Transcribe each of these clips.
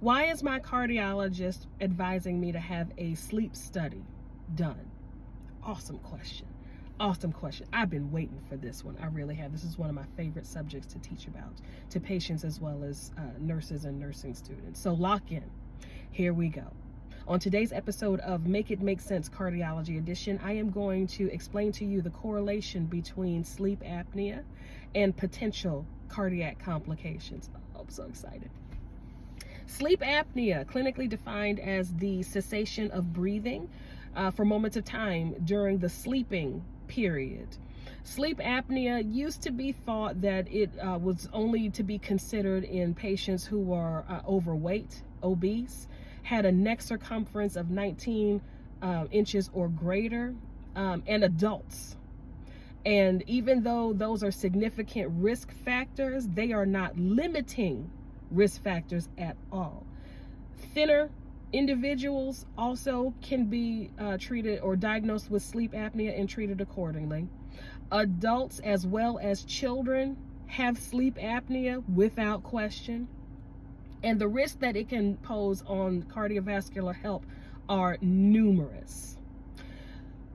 Why is my cardiologist advising me to have a sleep study done? Awesome question. Awesome question. I've been waiting for this one. I really have. This is one of my favorite subjects to teach about to patients as well as nurses and nursing students. So lock in. Here we go. On today's episode of Make It Make Sense Cardiology Edition, I am going to explain to you the correlation between sleep apnea and potential cardiac complications. Oh, I'm so excited. Sleep apnea, clinically defined as the cessation of breathing for moments of time during the sleeping period. Sleep apnea used to be thought that it was only to be considered in patients who were overweight, obese, had a neck circumference of 19 inches or greater, and adults. And even though those are significant risk factors, they are not limiting risk factors at all. Thinner individuals also can be treated or diagnosed with sleep apnea and treated accordingly. Adults as well as children have sleep apnea without question. And the risks that it can pose on cardiovascular health are numerous.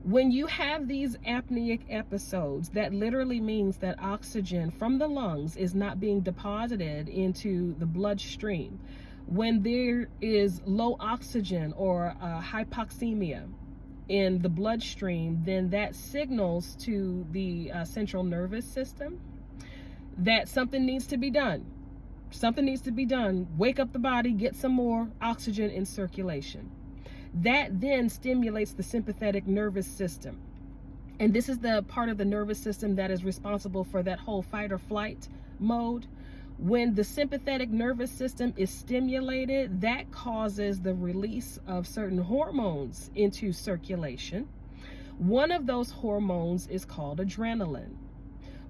When you have these apneic episodes, that literally means that oxygen from the lungs is not being deposited into the bloodstream. When there is low oxygen or hypoxemia in the bloodstream, then that signals to the central nervous system that something needs to be done. Something needs to be done. Wake up the body, get some more oxygen in circulation. That then stimulates the sympathetic nervous system. And this is the part of the nervous system that is responsible for that whole fight or flight mode. When the sympathetic nervous system is stimulated, that causes the release of certain hormones into circulation. One of those hormones is called adrenaline.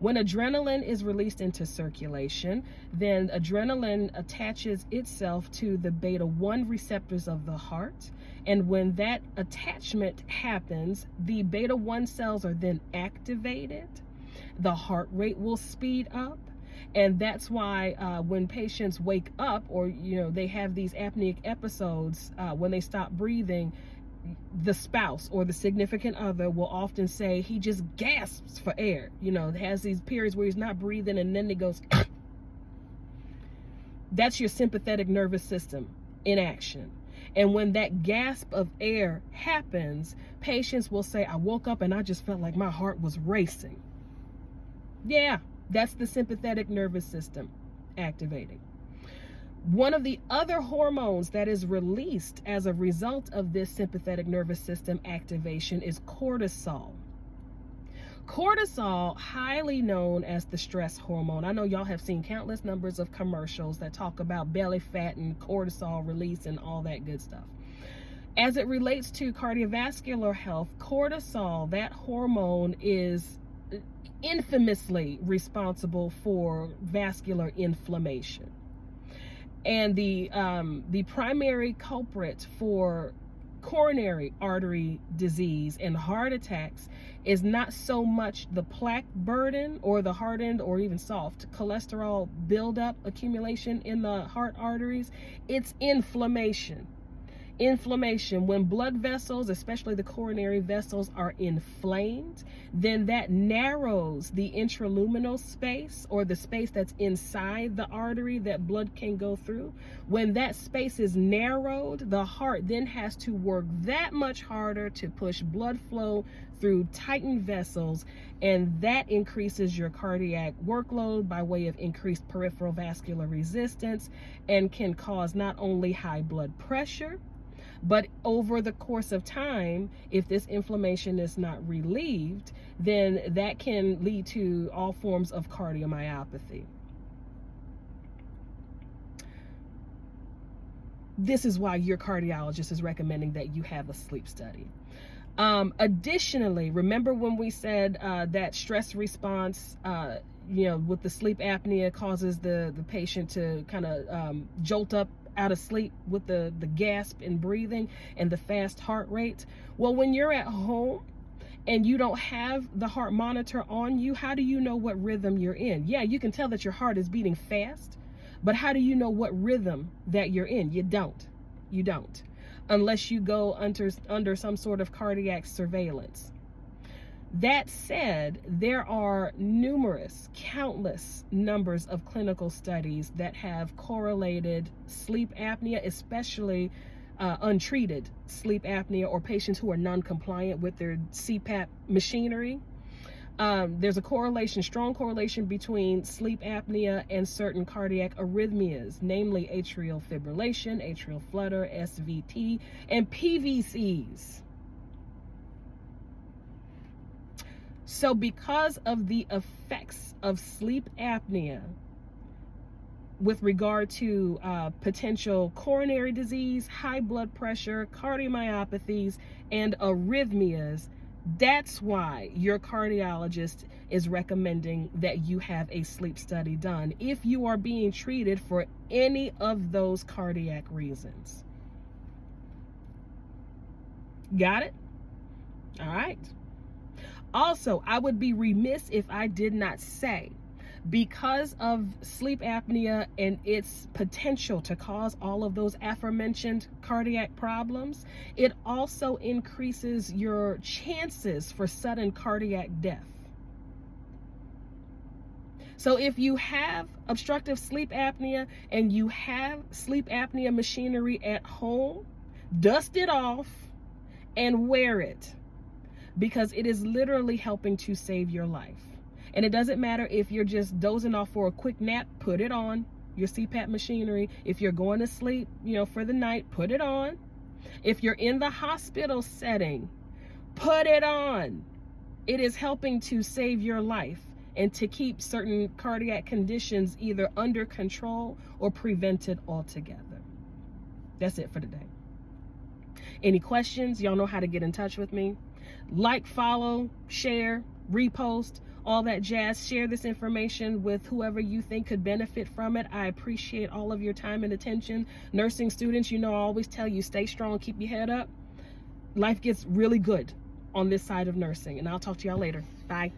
When adrenaline is released into circulation, then adrenaline attaches itself to the beta 1 receptors of the heart. And when that attachment happens, the beta 1 cells are then activated. The heart rate will speed up. And that's why when patients wake up or, they have these apneic episodes, when they stop breathing, the spouse or the significant other will often say he just gasps for air, has these periods where he's not breathing and then he goes. That's your sympathetic nervous system in action. And when that gasp of air happens, patients will say, I woke up and I just felt like my heart was racing. Yeah, that's the sympathetic nervous system activating. One of the other hormones that is released as a result of this sympathetic nervous system activation is cortisol. Cortisol, highly known as the stress hormone. I know y'all have seen countless numbers of commercials that talk about belly fat and cortisol release and all that good stuff. As it relates to cardiovascular health, cortisol, that hormone, is infamously responsible for vascular inflammation. And the primary culprit for coronary artery disease and heart attacks is not so much the plaque burden or the hardened or even soft cholesterol buildup accumulation in the heart arteries. It's inflammation. Inflammation, when blood vessels, especially the coronary vessels, are inflamed, then that narrows the intraluminal space or the space that's inside the artery that blood can go through. When that space is narrowed, the heart then has to work that much harder to push blood flow through tightened vessels, and that increases your cardiac workload by way of increased peripheral vascular resistance and can cause not only high blood pressure, but over the course of time, if this inflammation is not relieved, then that can lead to all forms of cardiomyopathy. This is why your cardiologist is recommending that you have a sleep study. Additionally, remember when we said that stress response, with the sleep apnea causes the patient to kind of jolt up out of sleep with the gasp and breathing and the fast heart rate? Well, when you're at home and you don't have the heart monitor on you, how do you know what rhythm you're in? Yeah, you can tell that your heart is beating fast, But how do you know what rhythm that you're in? You don't. You don't. Unless you go under some sort of cardiac surveillance. That said, there are countless numbers of clinical studies that have correlated sleep apnea, especially untreated sleep apnea or patients who are non-compliant with their CPAP machinery. There's a strong correlation between sleep apnea and certain cardiac arrhythmias, namely atrial fibrillation, atrial flutter, SVT, and PVCs. So because of the effects of sleep apnea with regard to potential coronary disease, high blood pressure, cardiomyopathies, and arrhythmias, that's why your cardiologist is recommending that you have a sleep study done if you are being treated for any of those cardiac reasons. Got it? All right. Also, I would be remiss if I did not say, because of sleep apnea and its potential to cause all of those aforementioned cardiac problems, it also increases your chances for sudden cardiac death. So if you have obstructive sleep apnea and you have sleep apnea machinery at home, dust it off and wear it, because it is literally helping to save your life. And it doesn't matter if you're just dozing off for a quick nap, put it on, your CPAP machinery. If you're going to sleep, for the night, put it on. If you're in the hospital setting, put it on. It is helping to save your life and to keep certain cardiac conditions either under control or prevented altogether. That's it for today. Any questions? Y'all know how to get in touch with me. Like, follow, share, repost, all that jazz. Share this information with whoever you think could benefit from it. I appreciate all of your time and attention. Nursing students, I always tell you, stay strong, keep your head up. Life gets really good on this side of nursing, and I'll talk to y'all later. Bye.